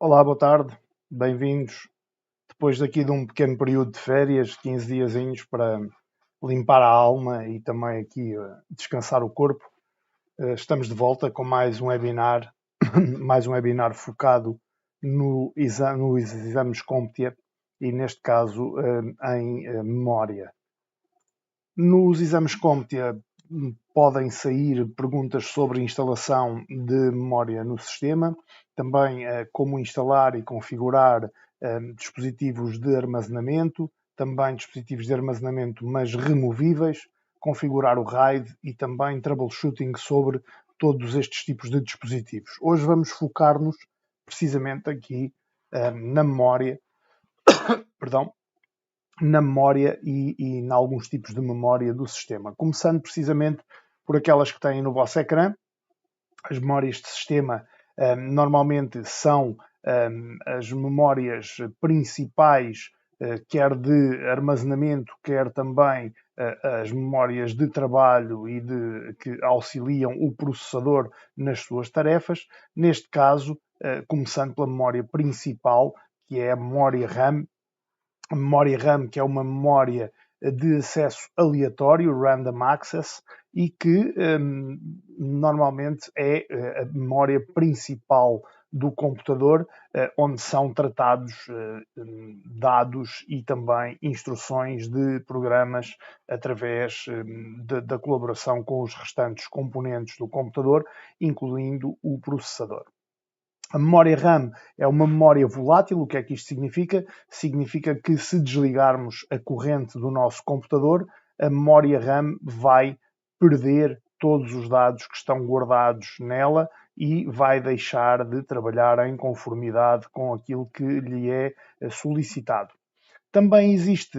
Olá, boa tarde, bem-vindos. Depois daqui de um pequeno período de férias, 15 diazinhos para limpar a alma e também aqui descansar o corpo, estamos de volta com mais um webinar, mais um webinar focado nos exames CompTIA e neste caso em memória. Nos exames CompTIA podem sair perguntas sobre instalação de memória no sistema, também como instalar e configurar dispositivos de armazenamento, também dispositivos de armazenamento mas removíveis, configurar o RAID e também troubleshooting sobre todos estes tipos de dispositivos. Hoje vamos focar-nos precisamente aqui na memória, perdão, na memória e em alguns tipos de memória do sistema. Começando precisamente por aquelas que têm no vosso ecrã. As memórias de sistema normalmente são as memórias principais, quer de armazenamento, quer também as memórias de trabalho e que auxiliam o processador nas suas tarefas. Neste caso, começando pela memória principal, que é a memória RAM. A memória RAM, que é uma memória de acesso aleatório, random access, e que normalmente é a memória principal do computador, onde são tratados dados e também instruções de programas através da colaboração com os restantes componentes do computador, incluindo o processador. A memória RAM é uma memória volátil. O que é que isto significa? Significa que se desligarmos a corrente do nosso computador, a memória RAM vai perder todos os dados que estão guardados nela e vai deixar de trabalhar em conformidade com aquilo que lhe é solicitado. Também existe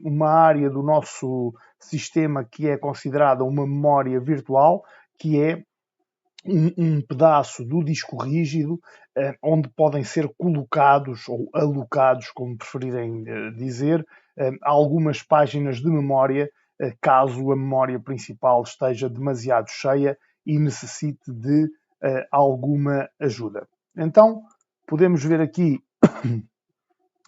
uma área do nosso sistema que é considerada uma memória virtual, que é um pedaço do disco rígido onde podem ser colocados ou alocados, como preferirem dizer, algumas páginas de memória, caso a memória principal esteja demasiado cheia e necessite de alguma ajuda. Então, podemos ver aqui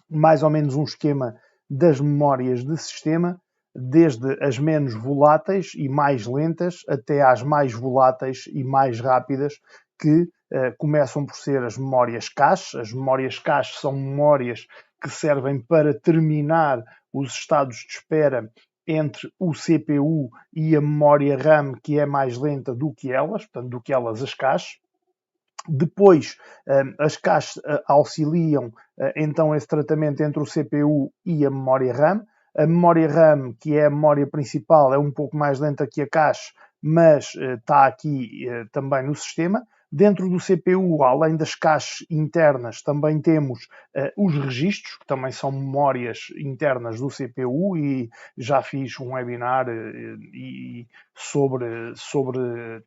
mais ou menos um esquema das memórias de sistema, desde as menos voláteis e mais lentas até às mais voláteis e mais rápidas, que começam por ser as memórias cache. As memórias cache são memórias que servem para terminar os estados de espera entre o CPU e a memória RAM, que é mais lenta do que elas, portanto, do que elas as caches. Depois, as caches auxiliam então esse tratamento entre o CPU e a memória RAM. A memória RAM, que é a memória principal, é um pouco mais lenta que a cache, mas está aqui também no sistema. Dentro do CPU, além das caches internas, também temos os registros, que também são memórias internas do CPU, e já fiz um webinar sobre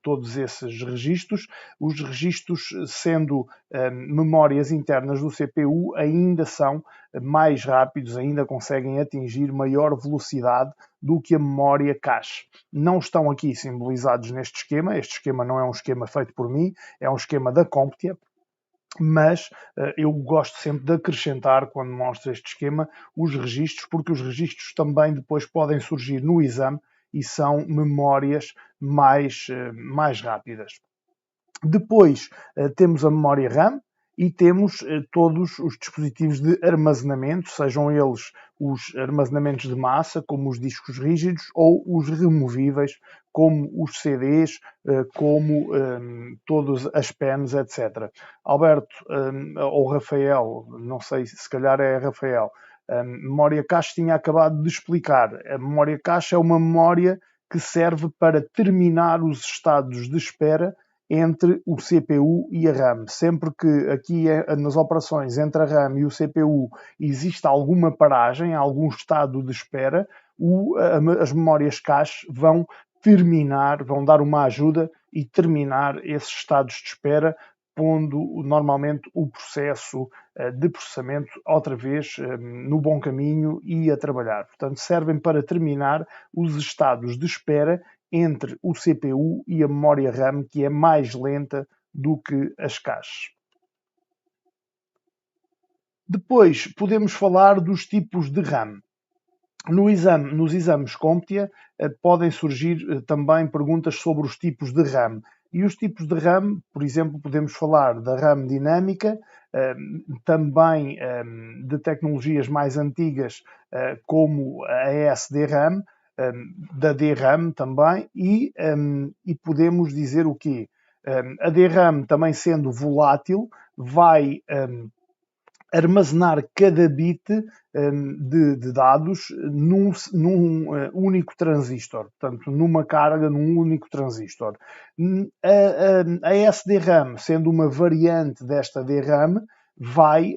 todos esses registros. Os registros, sendo memórias internas do CPU, ainda são mais rápidos, ainda conseguem atingir maior velocidade do que a memória cache. Não estão aqui simbolizados neste esquema. Este esquema não é um esquema feito por mim, é um esquema da CompTIA, mas eu gosto sempre de acrescentar, quando mostro este esquema, os registros, porque os registros também depois podem surgir no exame e são memórias mais rápidas. Depois temos a memória RAM e temos todos os dispositivos de armazenamento, sejam eles os armazenamentos de massa, como os discos rígidos, ou os removíveis, como os CDs, como todas as pens, etc. Alberto ou Rafael, não sei, se calhar é Rafael, a memória cache tinha acabado de explicar. A memória cache é uma memória que serve para terminar os estados de espera entre o CPU e a RAM. Sempre que aqui nas operações entre a RAM e o CPU existe alguma paragem, algum estado de espera, as memórias cache vão terminar, vão dar uma ajuda e terminar esses estados de espera, pondo normalmente o processo de processamento outra vez no bom caminho e a trabalhar. Portanto, servem para terminar os estados de espera entre o CPU e a memória RAM, que é mais lenta do que as caches. Depois podemos falar dos tipos de RAM. Nos exames CompTIA podem surgir também perguntas sobre os tipos de RAM. E os tipos de RAM, por exemplo, podemos falar da RAM dinâmica, também de tecnologias mais antigas como a SDRAM, da DRAM também, e podemos dizer o quê? A DRAM, também sendo volátil, vai armazenar cada bit de dados num único transistor, portanto, numa carga num único transistor. A SDRAM, sendo uma variante desta DRAM, vai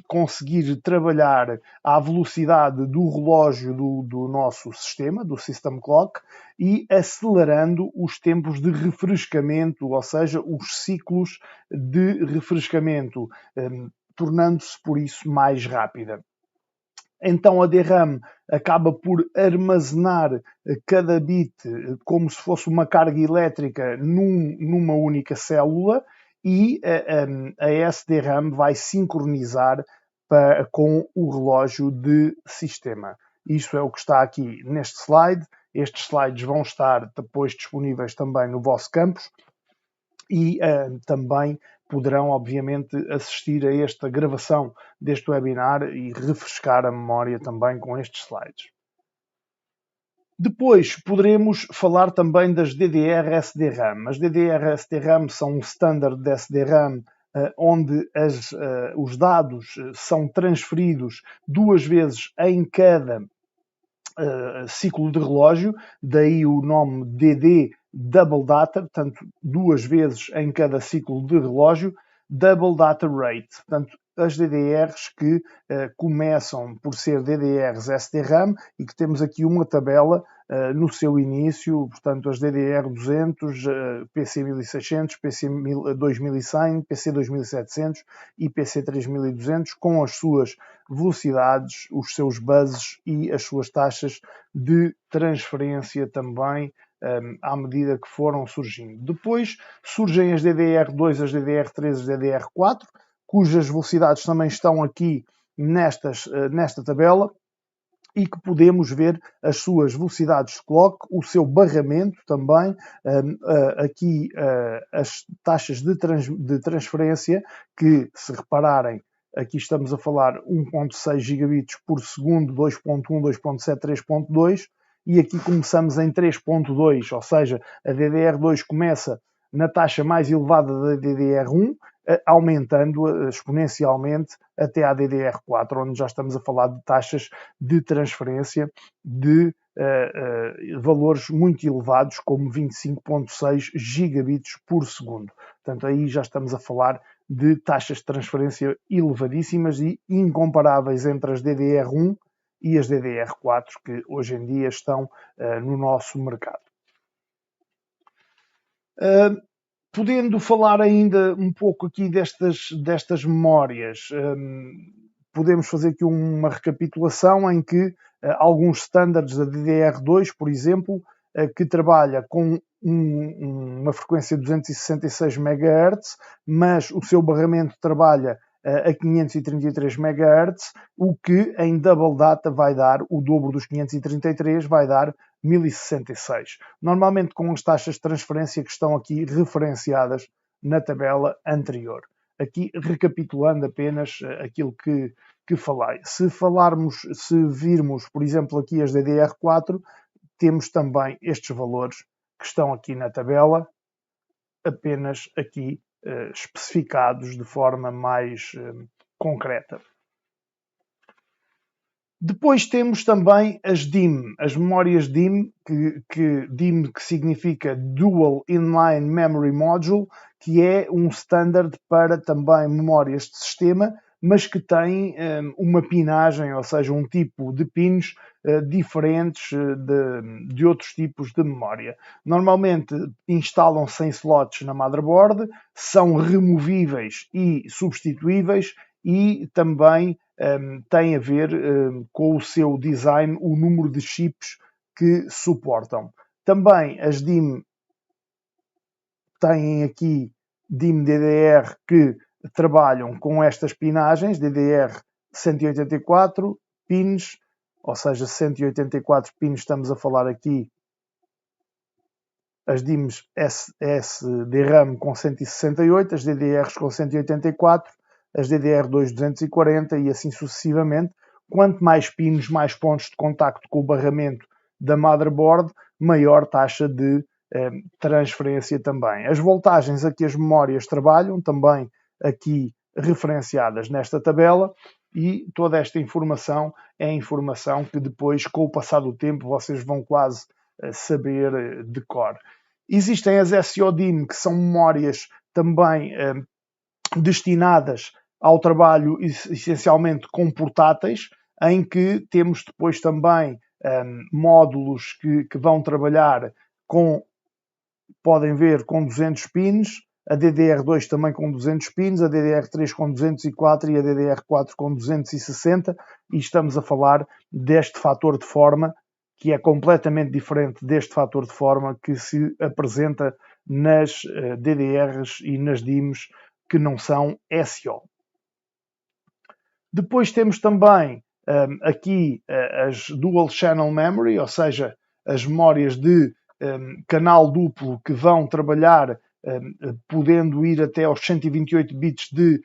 conseguir trabalhar à velocidade do relógio do nosso sistema, do System Clock, e acelerando os tempos de refrescamento, ou seja, os ciclos de refrescamento, tornando-se por isso mais rápida. Então a DRAM acaba por armazenar cada bit como se fosse uma carga elétrica numa única célula, e a SDRAM vai sincronizar com o relógio de sistema. Isto é o que está aqui neste slide. Estes slides vão estar depois disponíveis também no vosso campus, e também poderão, obviamente, assistir a esta gravação deste webinar e refrescar a memória também com estes slides. Depois poderemos falar também das DDR-SDRAM. As DDR-SDRAM são um standard de SDRAM onde os dados são transferidos 2 vezes em cada ciclo de relógio, daí o nome DD Double Data, portanto 2 vezes em cada ciclo de relógio, Double Data Rate, portanto as DDRs que começam por ser DDRs SDRAM e que temos aqui uma tabela no seu início, portanto as DDR200, PC1600, PC2100, PC2700 e PC3200 com as suas velocidades, os seus buses e as suas taxas de transferência também à medida que foram surgindo. Depois surgem as DDR2, as DDR3, as DDR4, cujas velocidades também estão aqui nesta tabela, e que podemos ver as suas velocidades de clock, o seu barramento também, aqui as taxas de transferência, que, se repararem, aqui estamos a falar 1.6 gigabits por segundo, 2.1, 2.7, 3.2, e aqui começamos em 3.2, ou seja, a DDR2 começa na taxa mais elevada da DDR1, aumentando exponencialmente até à DDR4, onde já estamos a falar de taxas de transferência de valores muito elevados, como 25.6 gigabits por segundo. Portanto, aí já estamos a falar de taxas de transferência elevadíssimas e incomparáveis entre as DDR1 e as DDR4, que hoje em dia estão no nosso mercado. Podendo falar ainda um pouco aqui destas memórias, podemos fazer aqui uma recapitulação em que alguns standards da DDR2, por exemplo, que trabalha com uma frequência de 266 MHz, mas o seu barramento trabalha a 533 MHz, o que em double data vai dar o dobro dos 533, vai dar 1066. Normalmente com as taxas de transferência que estão aqui referenciadas na tabela anterior. Aqui recapitulando apenas aquilo que falei. Se virmos, por exemplo, aqui as DDR4, temos também estes valores que estão aqui na tabela, apenas aqui especificados de forma mais concreta. Depois temos também as DIMM, as memórias DIMM, DIMM que significa Dual Inline Memory Module, que é um standard para também memórias de sistema, mas que tem uma pinagem, ou seja, um tipo de pins diferentes de outros tipos de memória. Normalmente instalam-se em slots na motherboard, são removíveis e substituíveis, e também tem a ver com o seu design, o número de chips que suportam. Também as DIMM têm aqui DIMM DDR que trabalham com estas pinagens DDR 184 pins, ou seja, 184 pins, estamos a falar aqui as DIMMs SDRAM com 168, as DDRs com 184, as DDR2 240 e assim sucessivamente. Quanto mais pinos, mais pontos de contacto com o barramento da motherboard, maior taxa de transferência também. As voltagens a que as memórias trabalham, também aqui referenciadas nesta tabela, e toda esta informação é informação que depois, com o passar do tempo, vocês vão quase saber de cor. Existem as SODIMM, que são memórias também destinadas ao trabalho essencialmente com portáteis, em que temos depois também módulos que vão trabalhar com, podem ver, com 200 pins, a DDR2 também com 200 pins, a DDR3 com 204 e a DDR4 com 260, e estamos a falar deste fator de forma que é completamente diferente deste fator de forma que se apresenta nas DDRs e nas DIMMs que não são SO. Depois temos também aqui as Dual Channel Memory, ou seja, as memórias de canal duplo que vão trabalhar podendo ir até aos 128 bits de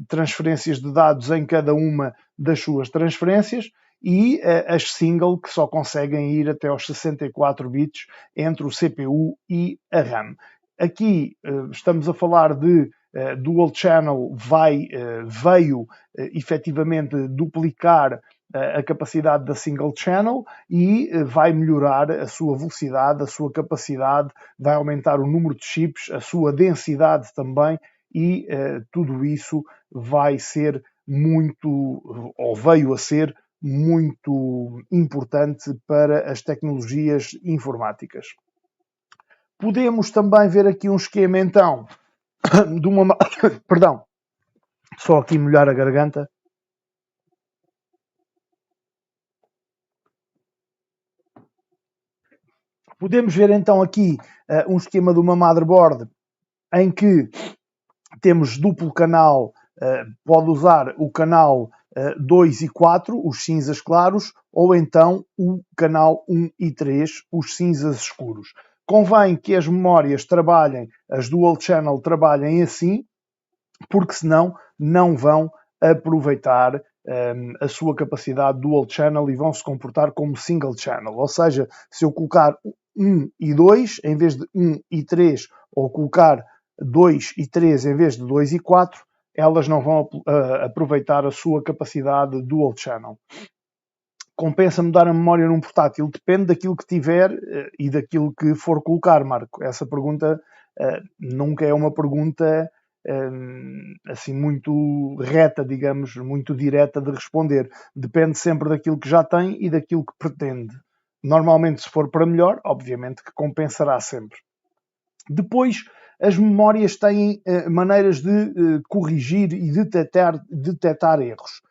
transferências de dados em cada uma das suas transferências, e as single, que só conseguem ir até aos 64 bits entre o CPU e a RAM. Aqui estamos a falar de Dual Channel, veio efetivamente duplicar a capacidade da Single Channel e vai melhorar a sua velocidade, a sua capacidade, vai aumentar o número de chips, a sua densidade também, e tudo isso vai ser muito, ou veio a ser, muito importante para as tecnologias informáticas. Podemos também ver aqui um esquema, então, de uma... Perdão, só aqui molhar a garganta. Podemos ver, então, aqui um esquema de uma motherboard em que temos duplo canal, pode usar o canal 2 e 4, os cinzas claros, ou então o canal 1 e 3, os cinzas escuros. Convém que as memórias trabalhem, as dual channel trabalhem assim, porque senão não vão aproveitar a sua capacidade dual channel e vão se comportar como single channel. Ou seja, se eu colocar 1 e 2 em vez de 1 e 3, ou colocar 2 e 3 em vez de 2 e 4, elas não vão aproveitar a sua capacidade dual channel. Compensa mudar a memória num portátil? Depende daquilo que tiver e daquilo que for colocar, Marco. Essa pergunta nunca é uma pergunta assim muito reta, digamos, muito direta de responder. Depende sempre daquilo que já tem e daquilo que pretende. Normalmente, se for para melhor, obviamente que compensará sempre. Depois, as memórias têm maneiras de corrigir e detectar erros.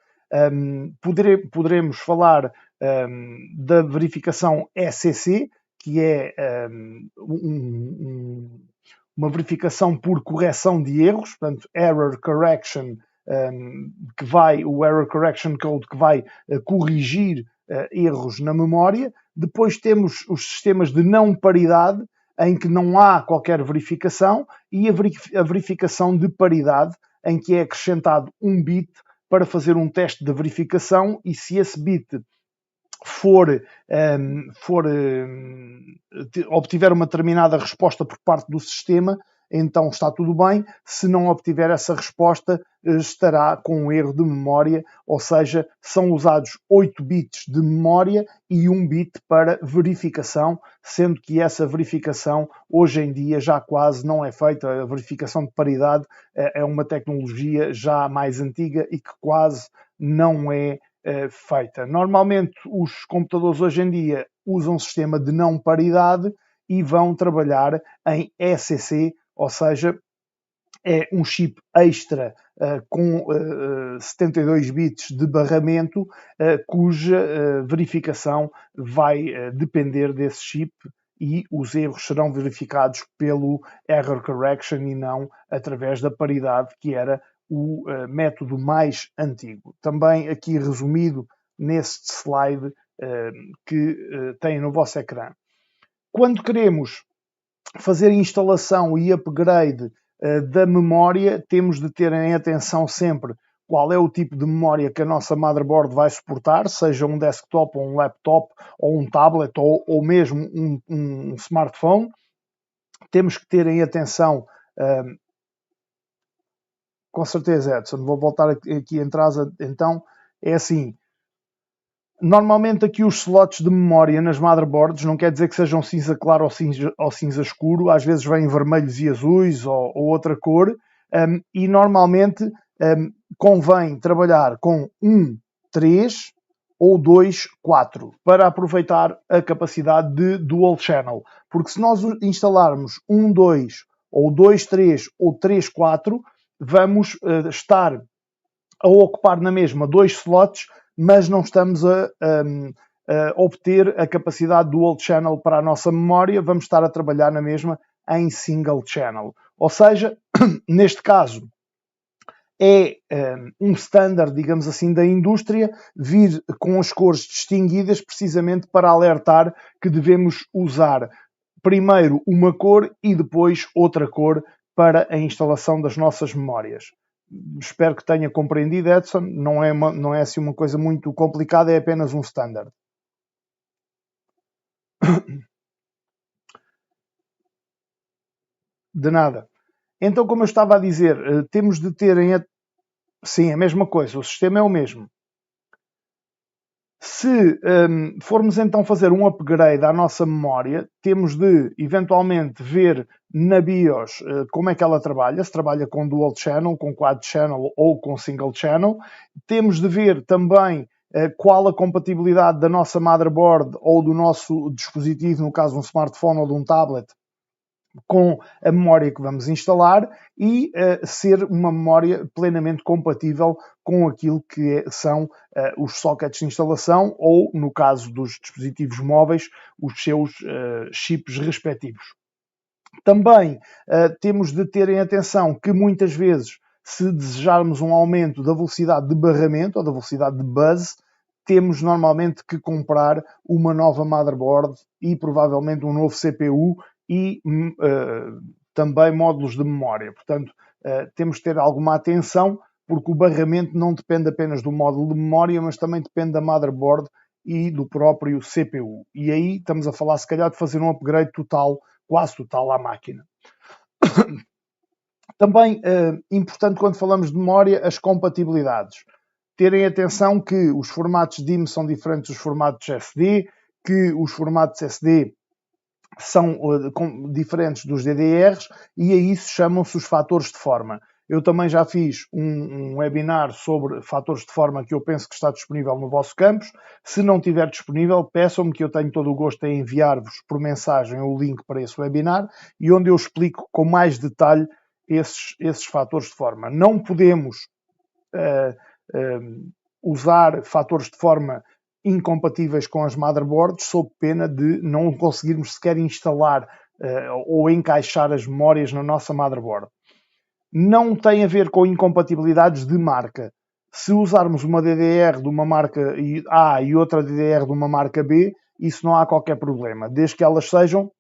Poderemos falar da verificação ECC, que é uma verificação por correção de erros, portanto, Error Correction, o Error Correction Code que vai corrigir erros na memória. Depois temos os sistemas de não paridade, em que não há qualquer verificação, e a verificação de paridade, em que é acrescentado um bit para fazer um teste de verificação, e se esse bit obtiver uma determinada resposta por parte do sistema, então está tudo bem. Se não obtiver essa resposta, estará com um erro de memória, ou seja, são usados 8 bits de memória e 1 bit para verificação, sendo que essa verificação hoje em dia já quase não é feita. A verificação de paridade é uma tecnologia já mais antiga e que quase não é feita. Normalmente os computadores hoje em dia usam um sistema de não paridade e vão trabalhar em ECC, ou seja, é um chip extra com 72 bits de barramento, cuja verificação vai depender desse chip e os erros serão verificados pelo Error Correction e não através da paridade, que era o método mais antigo. Também aqui resumido neste slide que tem no vosso ecrã. Quando queremos fazer instalação e upgrade da memória, temos de ter em atenção sempre qual é o tipo de memória que a nossa motherboard vai suportar, seja um desktop, ou um laptop, ou um tablet, ou mesmo um smartphone. Temos que ter em atenção, com certeza, Edson, vou voltar aqui atrás, então, é assim. Normalmente aqui os slots de memória nas motherboards não quer dizer que sejam cinza claro ou cinza escuro, às vezes vêm vermelhos e azuis ou outra cor, e normalmente convém trabalhar com 1, 3 ou 2, 4 para aproveitar a capacidade de dual channel, porque se nós instalarmos 1, 2 ou 2, 3 ou 3, 4, vamos estar a ocupar na mesma 2 slots, mas não estamos a obter a capacidade dual channel para a nossa memória, vamos estar a trabalhar na mesma em single channel. Ou seja, neste caso, é um standard, digamos assim, da indústria vir com as cores distinguidas precisamente para alertar que devemos usar primeiro uma cor e depois outra cor para a instalação das nossas memórias. Espero que tenha compreendido, Edson. Não é assim uma coisa muito complicada, é apenas um standard. De nada. Então, como eu estava a dizer, temos de ter sim, a mesma coisa, o sistema é o mesmo. Se formos então fazer um upgrade à nossa memória, temos de eventualmente ver na BIOS como é que ela trabalha, se trabalha com dual channel, com quad channel ou com single channel. Temos de ver também qual a compatibilidade da nossa motherboard ou do nosso dispositivo, no caso um smartphone ou de um tablet, com a memória que vamos instalar e ser uma memória plenamente compatível com aquilo que são os sockets de instalação ou, no caso dos dispositivos móveis, os seus chips respectivos. Também temos de ter em atenção que muitas vezes, se desejarmos um aumento da velocidade de barramento ou da velocidade de buzz, temos normalmente que comprar uma nova motherboard e provavelmente um novo CPU e também módulos de memória. Portanto, temos de ter alguma atenção, porque o barramento não depende apenas do módulo de memória, mas também depende da motherboard e do próprio CPU. E aí estamos a falar, se calhar, de fazer um upgrade total, quase total à máquina. Também, importante quando falamos de memória, as compatibilidades. Terem atenção que os formatos DIMM são diferentes dos formatos SD, que os formatos SD são diferentes dos DDRs e a isso chamam-se os fatores de forma. Eu também já fiz um webinar sobre fatores de forma que eu penso que está disponível no vosso campus. Se não estiver disponível, peçam-me que eu tenho todo o gosto em enviar-vos por mensagem o link para esse webinar e onde eu explico com mais detalhe esses fatores de forma. Não podemos usar fatores de forma incompatíveis com as motherboards, sob pena de não conseguirmos sequer instalar ou encaixar as memórias na nossa motherboard. Não tem a ver com incompatibilidades de marca. Se usarmos uma DDR de uma marca A e outra DDR de uma marca B, isso não há qualquer problema, desde que elas sejam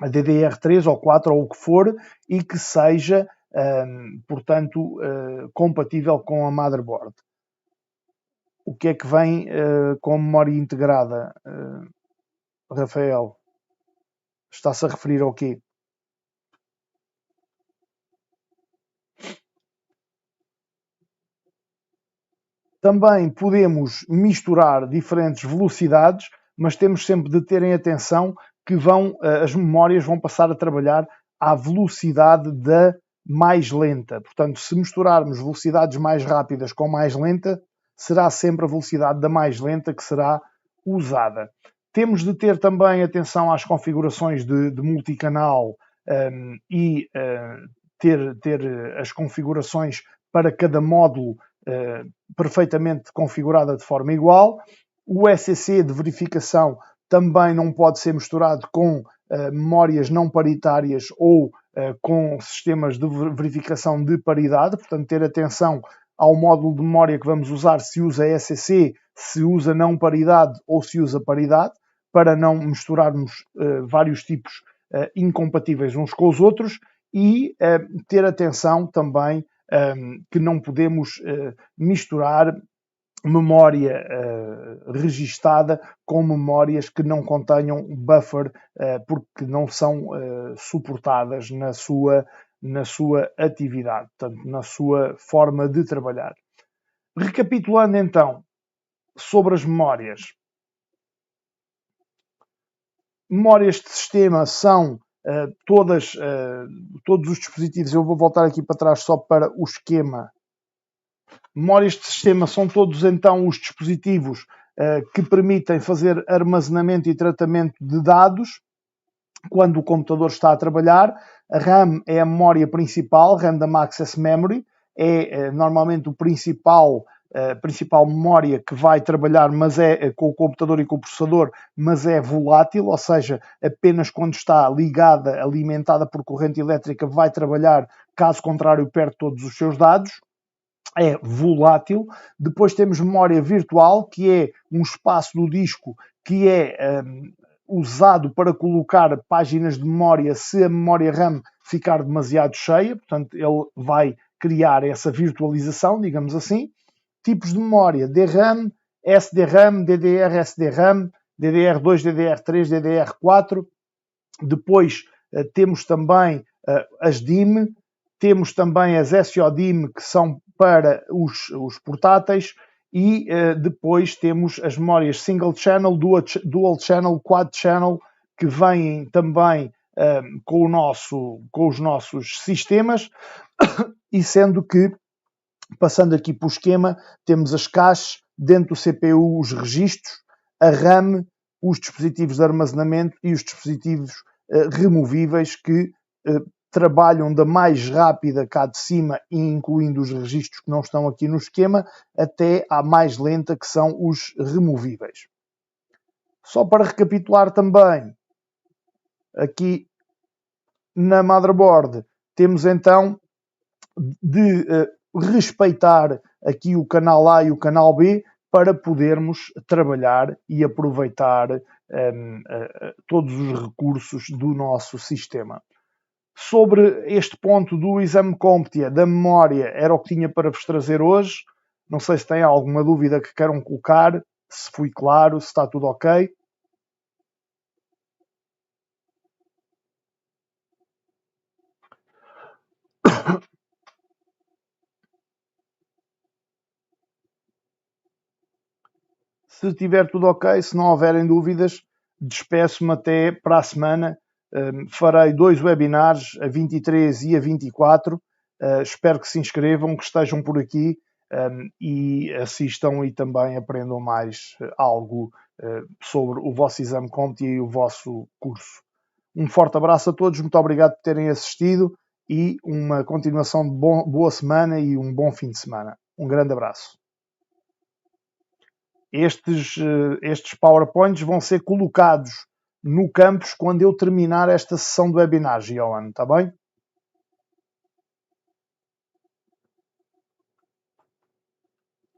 a DDR3 ou 4 ou o que for e que seja, portanto, compatível com a motherboard. O que é que vem com memória integrada, Rafael? Está-se a referir ao quê? Também podemos misturar diferentes velocidades, mas temos sempre de ter em atenção que as memórias vão passar a trabalhar à velocidade da mais lenta. Portanto, se misturarmos velocidades mais rápidas com mais lenta, será sempre a velocidade da mais lenta que será usada. Temos de ter também atenção às configurações de multicanal e ter as configurações para cada módulo perfeitamente configurada de forma igual. O SCC de verificação também não pode ser misturado com memórias não paritárias ou com sistemas de verificação de paridade, portanto ter atenção ao módulo de memória que vamos usar, se usa ECC, se usa não paridade ou se usa paridade, para não misturarmos vários tipos incompatíveis uns com os outros, e ter atenção também que não podemos misturar memória registada com memórias que não contenham buffer porque não são suportadas na sua atividade, portanto, na sua forma de trabalhar. Recapitulando então sobre as memórias. Memórias de sistema são todos os dispositivos. Eu vou voltar aqui para trás só para o esquema. Memórias de sistema são todos então os dispositivos que permitem fazer armazenamento e tratamento de dados quando o computador está a trabalhar. A RAM é a memória principal, Random Access Memory, é normalmente o principal memória que vai trabalhar, mas é com o computador e com o processador, mas é volátil, ou seja, apenas quando está ligada, alimentada por corrente elétrica, vai trabalhar, caso contrário perde todos os seus dados. É volátil. Depois temos memória virtual, que é um espaço do disco que é usado para colocar páginas de memória se a memória RAM ficar demasiado cheia, portanto ele vai criar essa virtualização, digamos assim. Tipos de memória: DRAM, SDRAM, DDR-SDRAM, DDR2, DDR3, DDR4. Depois temos também as DIMM, temos também as SODIMM, que são para os portáteis, e depois temos as memórias Single Channel, Dual Channel, Quad Channel, que vêm também com os nossos sistemas, e sendo que, passando aqui para o esquema, temos as caches, dentro do CPU os registros, a RAM, os dispositivos de armazenamento e os dispositivos removíveis que trabalham da mais rápida cá de cima, incluindo os registros que não estão aqui no esquema, até à mais lenta, que são os removíveis. Só para recapitular também, aqui na motherboard temos então de respeitar aqui o canal A e o canal B para podermos trabalhar e aproveitar todos os recursos do nosso sistema. Sobre este ponto do exame CompTIA, da memória, era o que tinha para vos trazer hoje. Não sei se têm alguma dúvida que queiram colocar, se fui claro, se está tudo ok. Se tiver tudo ok, se não houverem dúvidas, despeço-me até para a semana. Farei 2 webinars, a 23 e a 24. Espero que se inscrevam, que estejam por aqui e assistam e também aprendam mais algo sobre o vosso exame CompTIA e o vosso curso. Um forte abraço a todos, muito obrigado por terem assistido e uma continuação de boa semana e um bom fim de semana. Um grande abraço. Estes PowerPoints vão ser colocados no campus quando eu terminar esta sessão de webinar, Johan, está bem?